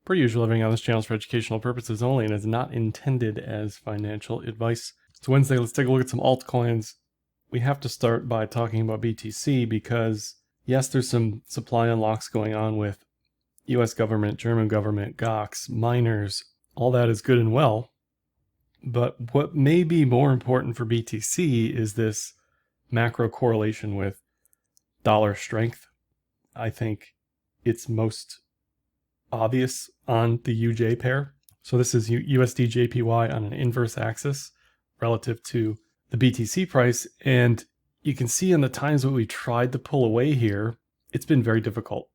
Per usual, everything on this channel is for educational purposes only and is not intended as financial advice. It's Wednesday. Let's take a look at some altcoins. We have to start by talking about BTC because, yes, there's some supply unlocks going on with US government, German government, GOX, miners. All that is good and well. But what may be more important for BTC is this macro correlation with dollar strength. I think it's most obvious on the UJ pair. So this is USD JPY on an inverse axis relative to the BTC price. And you can see in the times that we tried to pull away here, it's been very difficult.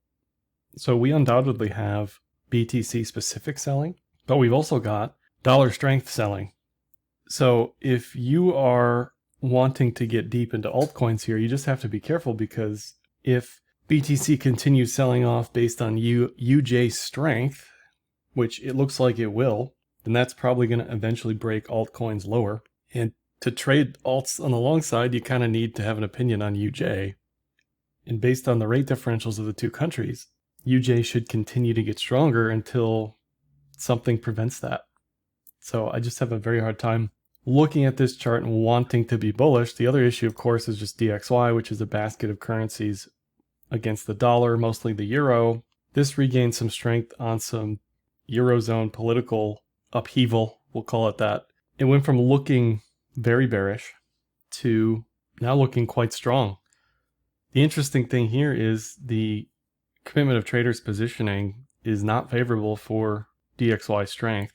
So we undoubtedly have BTC specific selling, but we've also got dollar strength selling. So if you are wanting to get deep into altcoins here, you just have to be careful, because if BTC continues selling off based on UJ strength, which it looks like it will, then that's probably going to eventually break altcoins lower. And to trade alts on the long side, you kind of need to have an opinion on UJ. And based on the rate differentials of the two countries, UJ should continue to get stronger until something prevents that. So I just have a very hard time looking at this chart and wanting to be bullish. The other issue, of course, is just DXY, which is a basket of currencies against the dollar, mostly the euro. This regained some strength on some Eurozone political upheaval, we'll call it that. It went from looking very bearish to now looking quite strong. The interesting thing here is the commitment of traders positioning is not favorable for DXY strength.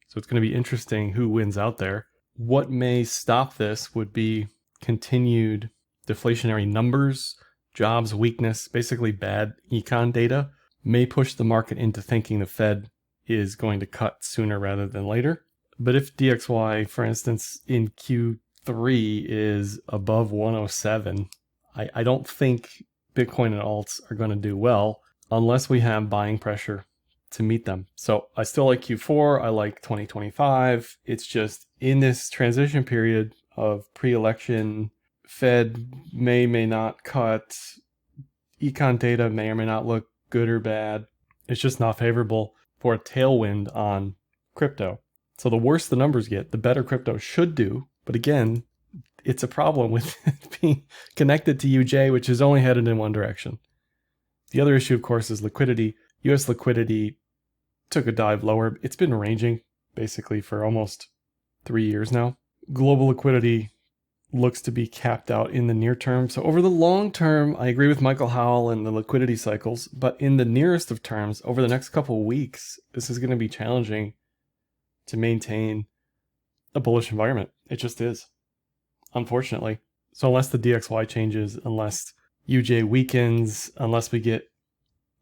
So it's going to be interesting who wins out there. What may stop this would be continued deflationary numbers, jobs weakness, basically bad econ data, may push the market into thinking the Fed is going to cut sooner rather than later. But if DXY, for instance, in Q3 is above 107, I don't think Bitcoin and alts are going to do well unless we have buying pressure to meet them. So I still like Q4. I like 2025. It's just in this transition period of pre-election, Fed may not cut, econ data may or may not look good or bad. It's just not favorable for a tailwind on crypto. So the worse the numbers get, the better crypto should do. But again, it's a problem with being connected to UJ, which is only headed in one direction. The other issue, of course, is liquidity. US liquidity took a dive lower. It's been ranging basically for almost 3 years now. Global liquidity looks to be capped out in the near term. So over the long term, I agree with Michael Howell and the liquidity cycles, but in the nearest of terms, over the next couple of weeks, this is going to be challenging to maintain a bullish environment. It just is, unfortunately. So unless the DXY changes, unless UJ weakens, unless we get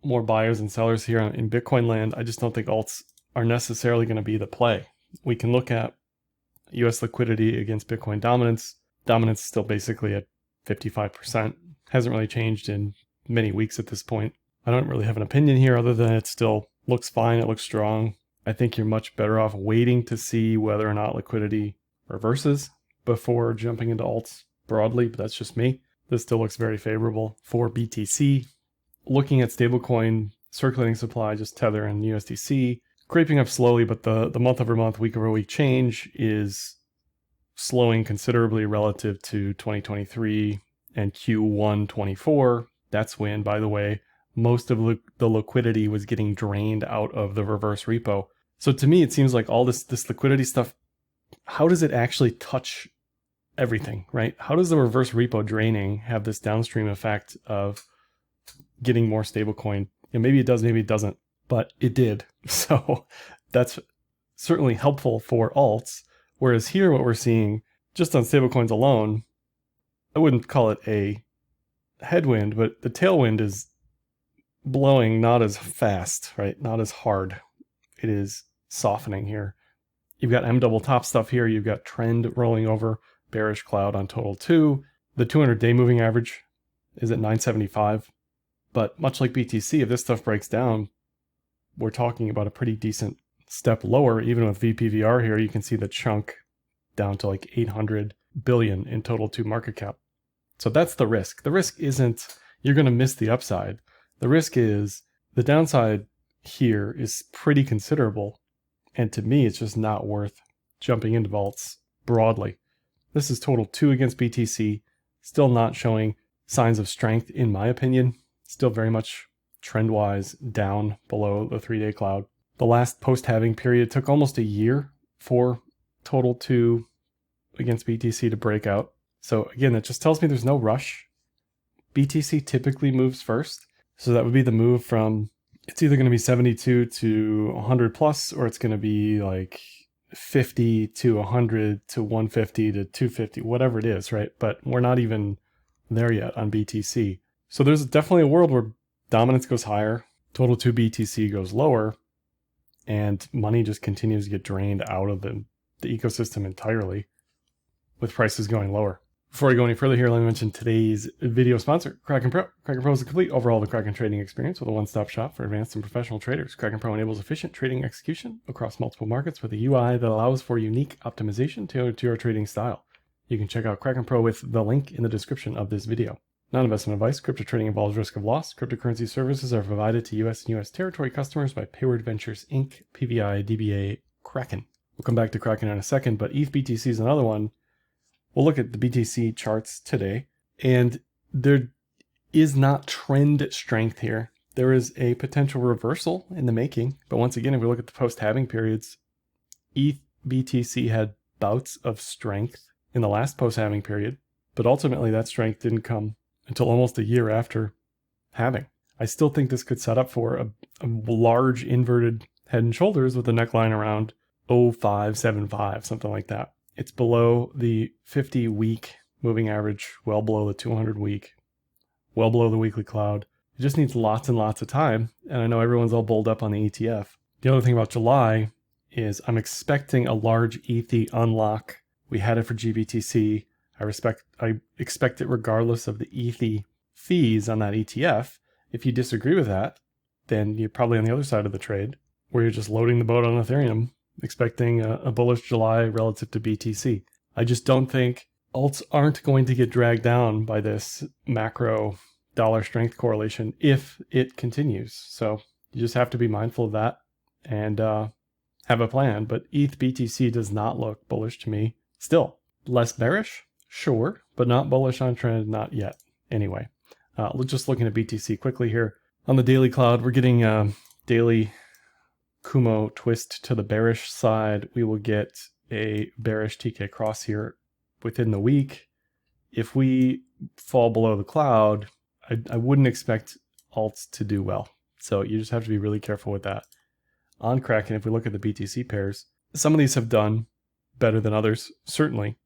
more buyers and sellers here in Bitcoin land, I just don't think alts are necessarily going to be the play. We can look at US liquidity against Bitcoin dominance. Dominance is still basically at 55%. Hasn't really changed in many weeks at this point. I don't really have an opinion here other than it still looks fine. It looks strong. I think you're much better off waiting to see whether or not liquidity reverses before jumping into alts broadly, but that's just me. This still looks very favorable for BTC. Looking at stablecoin circulating supply, just Tether and USDC, creeping up slowly, but the month over month, week over week change is slowing considerably relative to 2023 and Q1 24. That's when, by the way, most of the liquidity was getting drained out of the reverse repo. So to me, it seems like all this liquidity stuff, how does it actually touch everything, right? How does the reverse repo draining have this downstream effect of getting more stablecoin? And maybe it does, maybe it doesn't, but it did. So that's certainly helpful for alts. Whereas here, what we're seeing just on stablecoins alone, I wouldn't call it a headwind, but the tailwind is blowing not as fast, right? Not as hard. It is softening here. You've got M double top stuff here. You've got trend rolling over, bearish cloud on total 2. The 200-day moving average is at 975. But much like BTC, if this stuff breaks down, we're talking about a pretty decent step lower. Even with VPVR here, you can see the chunk down to like 800 billion in total 2 market cap. So that's the risk. The risk isn't you're going to miss the upside. The risk is the downside here is pretty considerable. And to me, it's just not worth jumping into vaults broadly. This is total 2 against BTC, still not showing signs of strength in my opinion. Still very much trend-wise down below the 3-day cloud. The last post-halving period took almost a year for total 2 against BTC to break out. So again, that just tells me there's no rush. BTC typically moves first. So that would be the move from, it's either going to be 72 to 100 plus, or it's going to be like 50 to 100 to 150 to 250, whatever it is, right? But we're not even there yet on BTC. So there's definitely a world where dominance goes higher, total 2 BTC goes lower, and money just continues to get drained out of the ecosystem entirely with prices going lower. Before I go any further here, let me mention today's video sponsor, Kraken Pro. Kraken Pro is a complete overhaul of the Kraken trading experience with a one-stop shop for advanced and professional traders. Kraken Pro enables efficient trading execution across multiple markets with a UI that allows for unique optimization tailored to your trading style. You can check out Kraken Pro with the link in the description of this video. Non-investment advice. Crypto trading involves risk of loss. Cryptocurrency services are provided to U.S. and U.S. territory customers by Payward Ventures Inc., PVI, DBA, Kraken. We'll come back to Kraken in a second, but ETH BTC is another one. We'll look at the BTC charts today, and there is not trend strength here. There is a potential reversal in the making, but once again, if we look at the post-halving periods, ETH BTC had bouts of strength in the last post-halving period, but ultimately that strength didn't come until almost a year after halving. I still think this could set up for a large inverted head and shoulders with a neckline around 0575, something like that. It's below the 50-week moving average, well below the 200-week, well below the weekly cloud. It just needs lots and lots of time, and I know everyone's all bulled up on the ETF. The other thing about July is I'm expecting a large ETH unlock. We had it for GBTC. I expect it regardless of the ETH fees on that ETF. If you disagree with that, then you're probably on the other side of the trade, where you're just loading the boat on Ethereum, expecting a bullish July relative to BTC. I just don't think alts aren't going to get dragged down by this macro dollar strength correlation if it continues. So you just have to be mindful of that and have a plan. But ETH BTC does not look bullish to me. Still, less bearish? Sure, but not bullish on trend, not yet. Anyway, just looking at BTC quickly here. On the daily cloud, we're getting daily Kumo twist to the bearish side. We will get a bearish TK cross here within the week. If we fall below the cloud, I wouldn't expect alts to do well. So you just have to be really careful with that. On Kraken, if we look at the BTC pairs, some of these have done better than others, certainly.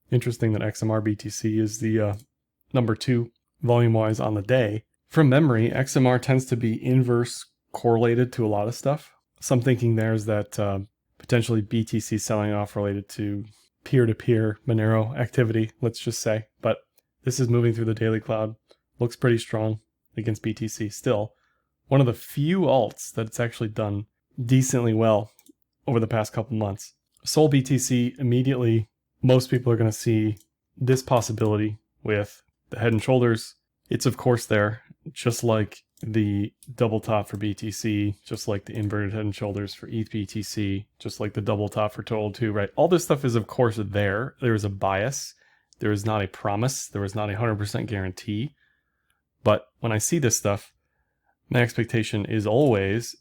Interesting that XMR BTC is the number 2 volume-wise on the day. From memory, XMR tends to be inverse correlated to a lot of stuff. Some thinking there is that potentially BTC selling off related to peer-to-peer Monero activity, let's just say. But this is moving through the daily cloud. Looks pretty strong against BTC still. One of the few alts that it's actually done decently well over the past couple months. Sol BTC, immediately, most people are going to see this possibility with the head and shoulders. It's of course there, just like the double top for BTC, just like the inverted head and shoulders for ETH BTC, just like the double top for Total 2, right? All this stuff is of course there. There is a bias. There is not a promise. There is not a 100% guarantee. But when I see this stuff, my expectation is always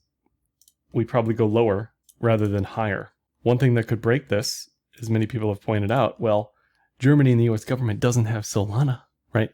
we probably go lower rather than higher. One thing that could break this, as many people have pointed out, well, Germany and the US government doesn't have Solana, right?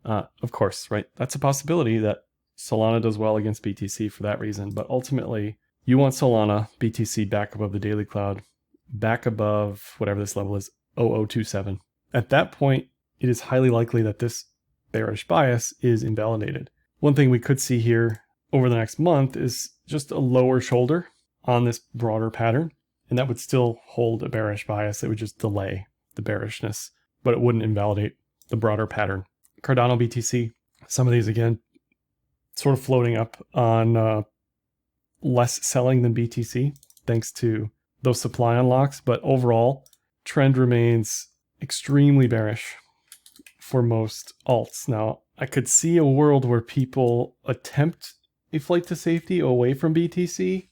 Of course, right? That's a possibility that Solana does well against BTC for that reason. But ultimately, you want Solana, BTC back above the daily cloud, back above whatever this level is, 0027. At that point, it is highly likely that this bearish bias is invalidated. One thing we could see here over the next month is just a lower shoulder on this broader pattern. And that would still hold a bearish bias. It would just delay the bearishness, but it wouldn't invalidate the broader pattern. Cardano BTC, some of these again, sort of floating up on less selling than BTC, thanks to those supply unlocks. But overall, trend remains extremely bearish for most alts. Now, I could see a world where people attempt a flight to safety away from BTC.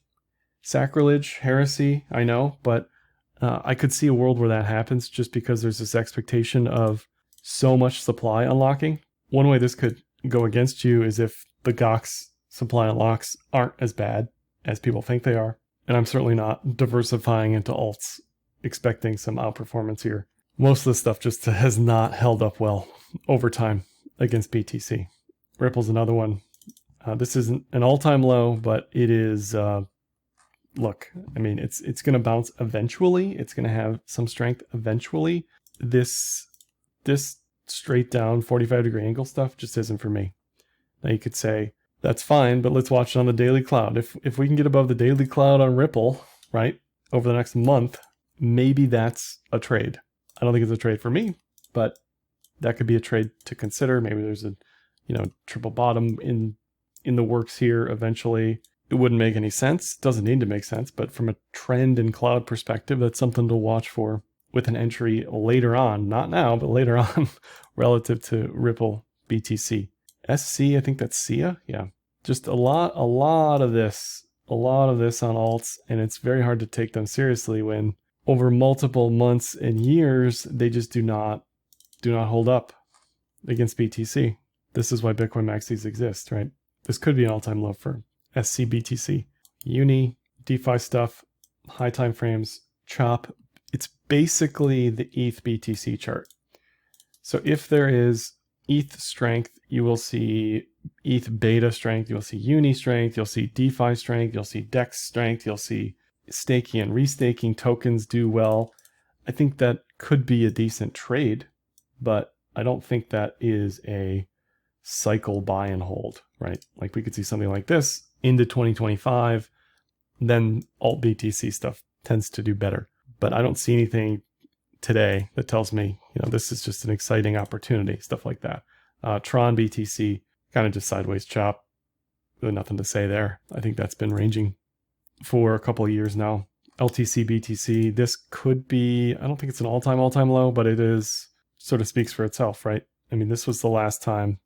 Sacrilege, heresy, I know, but I could see a world where that happens just because there's this expectation of so much supply unlocking. One way this could go against you is if the GOX supply unlocks aren't as bad as people think they are. And I'm certainly not diversifying into alts expecting some outperformance here. Most of the stuff just has not held up well over time against BTC. Ripple's another one. This isn't an all-time low, but it is, look, I mean, it's going to bounce eventually. It's going to have some strength eventually. This straight down 45-degree angle stuff just isn't for me. Now you could say, that's fine, but let's watch it on the daily cloud. If we can get above the daily cloud on Ripple, right, over the next month, maybe that's a trade. I don't think it's a trade for me, but that could be a trade to consider. Maybe there's a, triple bottom in the works here eventually. It wouldn't make any sense. Doesn't need to make sense, but from a trend and cloud perspective, that's something to watch for with an entry later on, not now, but later on relative to Ripple BTC. SC, I think that's SIA. Yeah. Just a lot of this on alts, and it's very hard to take them seriously when over multiple months and years, they just do not hold up against BTC. This is why Bitcoin maxis exist, right? This could be an all-time low for SCBTC. Uni, DeFi stuff, high time frames, chop. It's basically the ETH BTC chart. So if there is ETH strength, you will see ETH beta strength, you'll see Uni strength, you'll see DeFi strength, you'll see DEX strength, you'll see staking and restaking tokens do well. I think that could be a decent trade, but I don't think that is a cycle buy and hold, right? Like we could see something like this into 2025, then alt BTC stuff tends to do better. But I don't see anything today that tells me, this is just an exciting opportunity, stuff like that. Tron BTC, kind of just sideways chop. Really nothing to say there. I think that's been ranging for a couple of years now. LTC BTC, this could be, I don't think it's an all-time low, but it is, sort of speaks for itself, right? I mean, this was the last time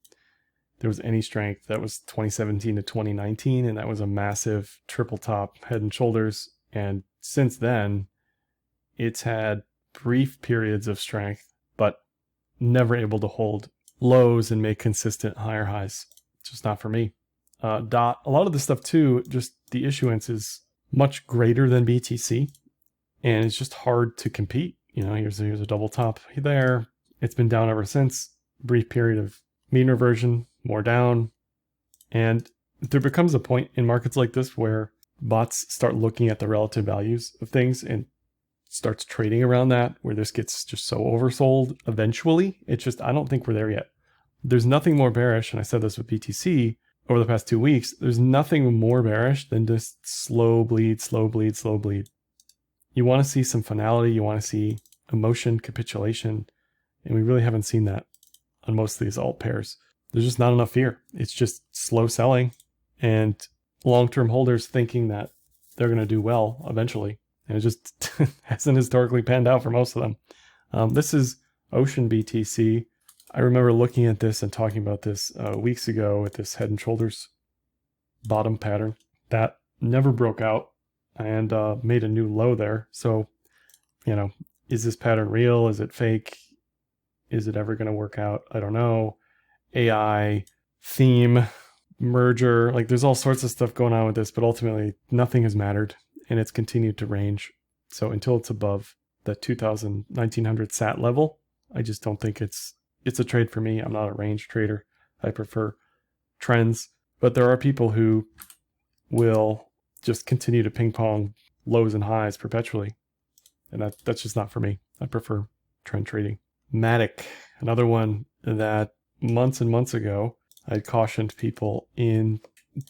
there was any strength. That was 2017 to 2019, and that was a massive triple top head and shoulders. And since then, it's had brief periods of strength, but never able to hold lows and make consistent higher highs. It's just not for me. DOT, a lot of the stuff too, just the issuance is much greater than BTC, and it's just hard to compete. Here's a double top there. It's been down ever since. Brief period of mean reversion, more down. And there becomes a point in markets like this where bots start looking at the relative values of things and starts trading around that, where this gets just so oversold eventually. It's just, I don't think we're there yet. There's nothing more bearish, and I said this with BTC over the past 2 weeks, there's nothing more bearish than just slow bleed. You want to see some finality, you want to see emotion, capitulation, and we really haven't seen that on most of these alt pairs. There's just not enough fear. It's just slow selling and long-term holders thinking that they're going to do well eventually. And it just hasn't historically panned out for most of them. This is Ocean BTC. I remember looking at this and talking about this weeks ago with this head and shoulders bottom pattern that never broke out and made a new low there. So, is this pattern real? Is it fake? Is it ever going to work out? I don't know. AI, theme, merger, like there's all sorts of stuff going on with this, but ultimately nothing has mattered and it's continued to range. So until it's above the 1900 sat level, I just don't think it's a trade for me. I'm not a range trader. I prefer trends, but there are people who will just continue to ping pong lows and highs perpetually. And that's just not for me. I prefer trend trading. Matic, another one that months and months ago, I cautioned people in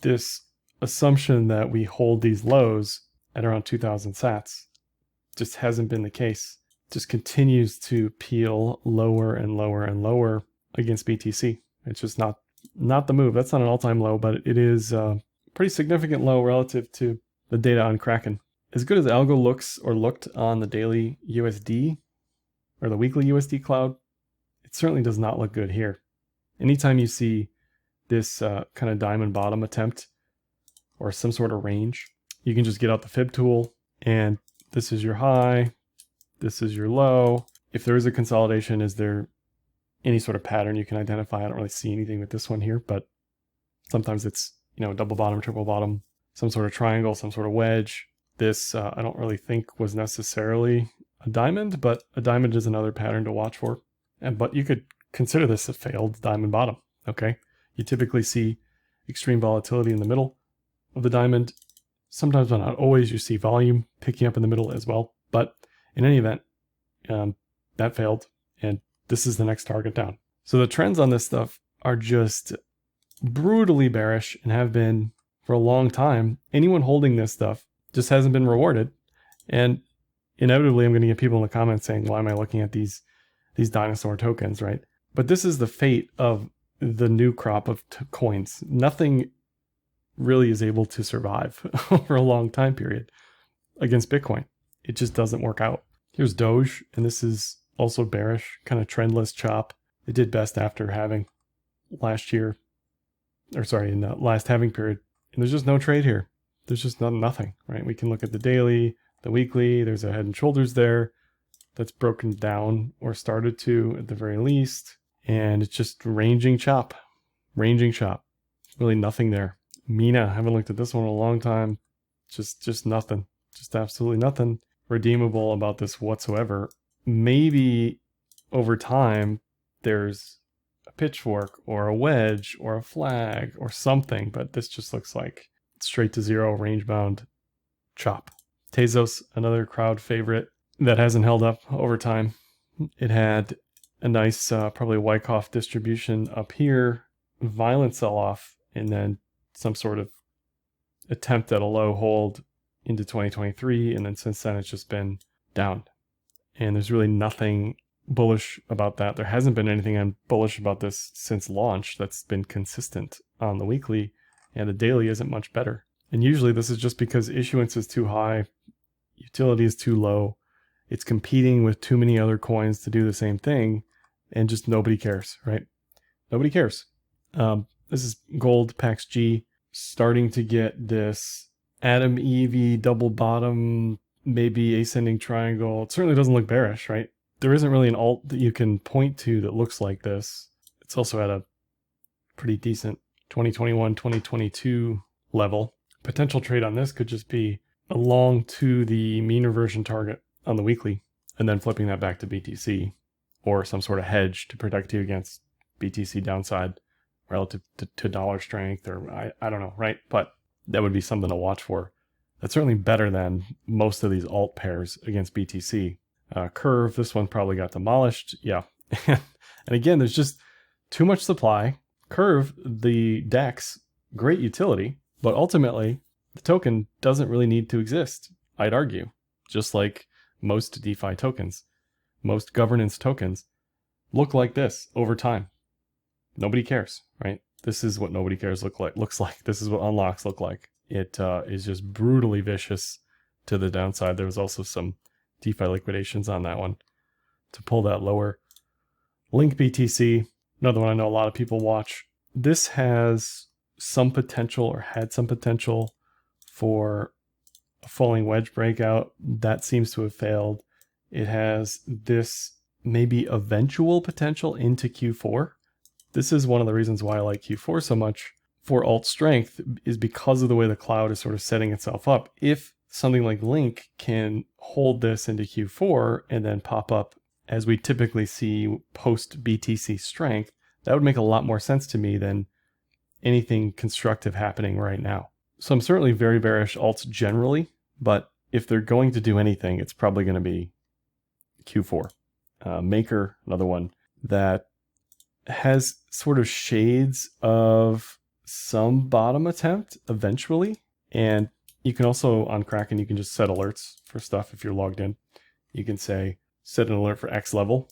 this assumption that we hold these lows at around 2000 sats. Just hasn't been the case. Just continues to peel lower and lower and lower against BTC. It's just not the move. That's not an all-time low, but it is a pretty significant low relative to the data on Kraken. As good as algo looks or looked on the daily USD or the weekly USD cloud, it certainly does not look good here. Anytime you see this kind of diamond bottom attempt or some sort of range, you can just get out the fib tool, and this is your high, this is your low. If there is a consolidation, is there any sort of pattern you can identify? I don't really see anything with this one here, but sometimes it's, you know, double bottom, triple bottom, some sort of triangle, some sort of wedge. This I don't really think was necessarily a diamond, but a diamond is another pattern to watch for. But you could consider this a failed diamond bottom, okay? You typically see extreme volatility in the middle of the diamond. Sometimes, but not always, you see volume picking up in the middle as well. But in any event, that failed, and this is the next target down. So the trends on this stuff are just brutally bearish and have been for a long time. Anyone holding this stuff just hasn't been rewarded. And inevitably, I'm going to get people in the comments saying, why am I looking at these dinosaur tokens, right? But this is the fate of the new crop of coins. Nothing really is able to survive over a long time period against Bitcoin. It just doesn't work out. Here's Doge, and this is also bearish, kind of trendless chop. It did best after having last year, or sorry, in the last halving period. And there's just no trade here. There's just nothing, right? We can look at the daily, the weekly. There's a head and shoulders there that's broken down, or started to at the very least. And it's just ranging chop. Really nothing there. Mina, I haven't looked at this one in a long time. Just nothing. Just absolutely nothing redeemable about this whatsoever. Maybe over time there's a pitchfork or a wedge or a flag or something, but this just looks like straight to zero, range bound chop. Tezos, another crowd favorite that hasn't held up over time. It had a nice probably Wyckoff distribution up here, violent sell-off, and then some sort of attempt at a low hold into 2023, and then since then it's just been down. And there's really nothing bullish about that. There hasn't been anything bullish about this since launch that's been consistent on the weekly, and the daily isn't much better. And usually this is just because issuance is too high, utility is too low, it's competing with too many other coins to do the same thing, and just nobody cares, right? Nobody cares. This is gold, PAX G, starting to get this Atom EV double bottom, maybe ascending triangle. It certainly doesn't look bearish, right? There isn't really an alt that you can point to that looks like this. It's also at a pretty decent 2021, 2022 level. Potential trade on this could just be a long to the mean reversion target on the weekly, and then flipping that back to BTC, or some sort of hedge to protect you against BTC downside relative to dollar strength, or I don't know, right? But that would be something to watch for. That's certainly better than most of these alt pairs against BTC. Curve, this one probably got demolished. Yeah. And again, there's just too much supply. Curve, the DEX, great utility, but ultimately the token doesn't really need to exist, I'd argue. Just like most DeFi tokens, most governance tokens look like this over time. Nobody cares, right? This is what nobody cares looks like. This is what unlocks look like. It is just brutally vicious to the downside. There was also some DeFi liquidations on that one to pull that lower. Link BTC, another one I know a lot of people watch. This has some potential, or had some potential, for a falling wedge breakout. That seems to have failed. It has this maybe eventual potential into Q4. This is one of the reasons why I like Q4 so much for alt strength, is because of the way the cloud is sort of setting itself up. If something like Link can hold this into Q4 and then pop up as we typically see post BTC strength, that would make a lot more sense to me than anything constructive happening right now. So I'm certainly very bearish alts generally, but if they're going to do anything, it's probably going to be Q4. Maker, another one that has sort of shades of some bottom attempt eventually. And you can also, on Kraken, you can just set alerts for stuff if you're logged in. You can say, set an alert for X level,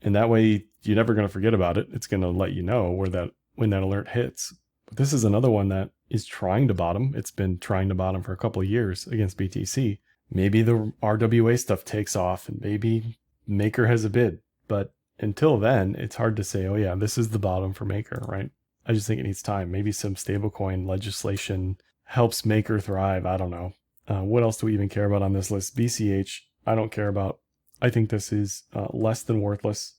and that way you're never going to forget about it. It's going to let you know when that alert hits. But this is another one that is trying to bottom. It's been trying to bottom for a couple of years against BTC. Maybe the RWA stuff takes off, and maybe Maker has a bid. But until then, it's hard to say, oh yeah, this is the bottom for Maker, right? I just think it needs time. Maybe some stablecoin legislation helps make or thrive. I don't know. What else do we even care about on this list? BCH, I don't care about. I think this is less than worthless.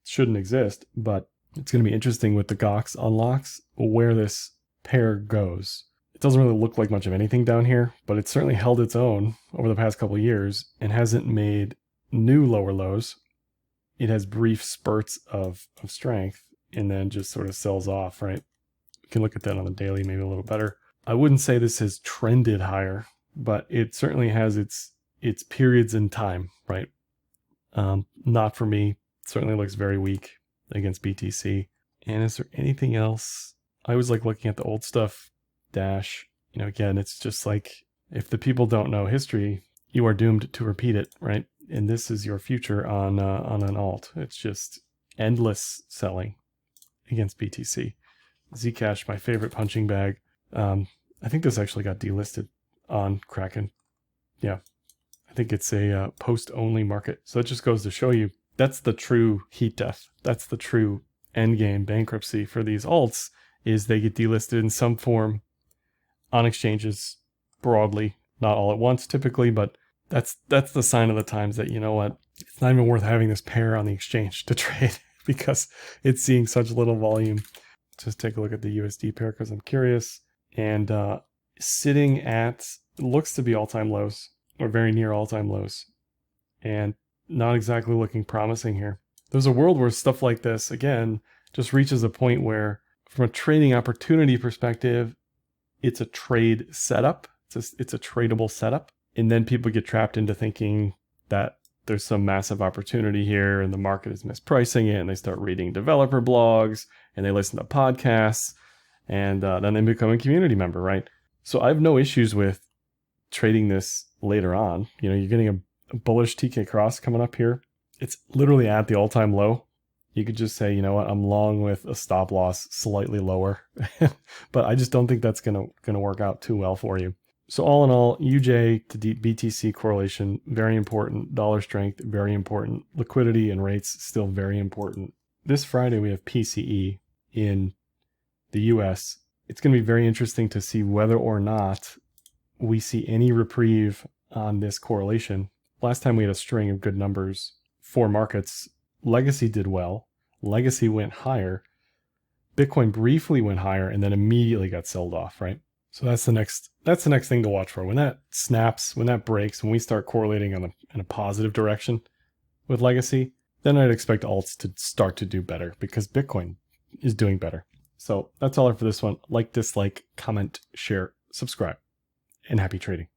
Shouldn't exist, but it's going to be interesting with the GOX unlocks where this pair goes. It doesn't really look like much of anything down here, but it's certainly held its own over the past couple of years and hasn't made new lower lows. It has brief spurts of strength and then just sort of sells off, right? We can look at that on the daily maybe a little better. I wouldn't say this has trended higher, but it certainly has its periods in time, right? Not for me. Certainly looks very weak against BTC. And is there anything else? I always like looking at the old stuff. Dash, you know, again, it's just like if the people don't know history, you are doomed to repeat it, right? And this is your future on an alt. It's just endless selling against BTC. Zcash, my favorite punching bag. I think this actually got delisted on Kraken. Yeah, I think it's a post-only market. So it just goes to show you that's the true heat death. That's the true endgame bankruptcy for these alts, is they get delisted in some form on exchanges broadly, not all at once typically, but that's the sign of the times that, you know what, it's not even worth having this pair on the exchange to trade because it's seeing such little volume. Just take a look at the USD pair because I'm curious. And sitting at, looks to be all-time lows or very near all-time lows, and not exactly looking promising here. There's a world where stuff like this, again, just reaches a point where from a trading opportunity perspective, it's a trade setup. It's a tradable setup. And then people get trapped into thinking that there's some massive opportunity here and the market is mispricing it, and they start reading developer blogs and they listen to podcasts, and then they become a community member, right? So I have no issues with trading this later on. You know, you're getting a bullish TK cross coming up here. It's literally at the all-time low. You could just say, you know what, I'm long with a stop loss slightly lower, but I just don't think that's gonna work out too well for you. So all in all, UJ to BTC correlation, very important. Dollar strength, very important. Liquidity and rates, still very important. This Friday, we have PCE in the US. It's going to be very interesting to see whether or not we see any reprieve on this correlation. Last time we had a string of good numbers for markets. Legacy did well. Legacy went higher. Bitcoin briefly went higher and then immediately got sold off, right? So that's the next thing to watch for. When that snaps, when that breaks, when we start correlating in a positive direction with Legacy, then I'd expect alts to start to do better because Bitcoin is doing better. So that's all for this one. Like, dislike, comment, share, subscribe, and happy trading.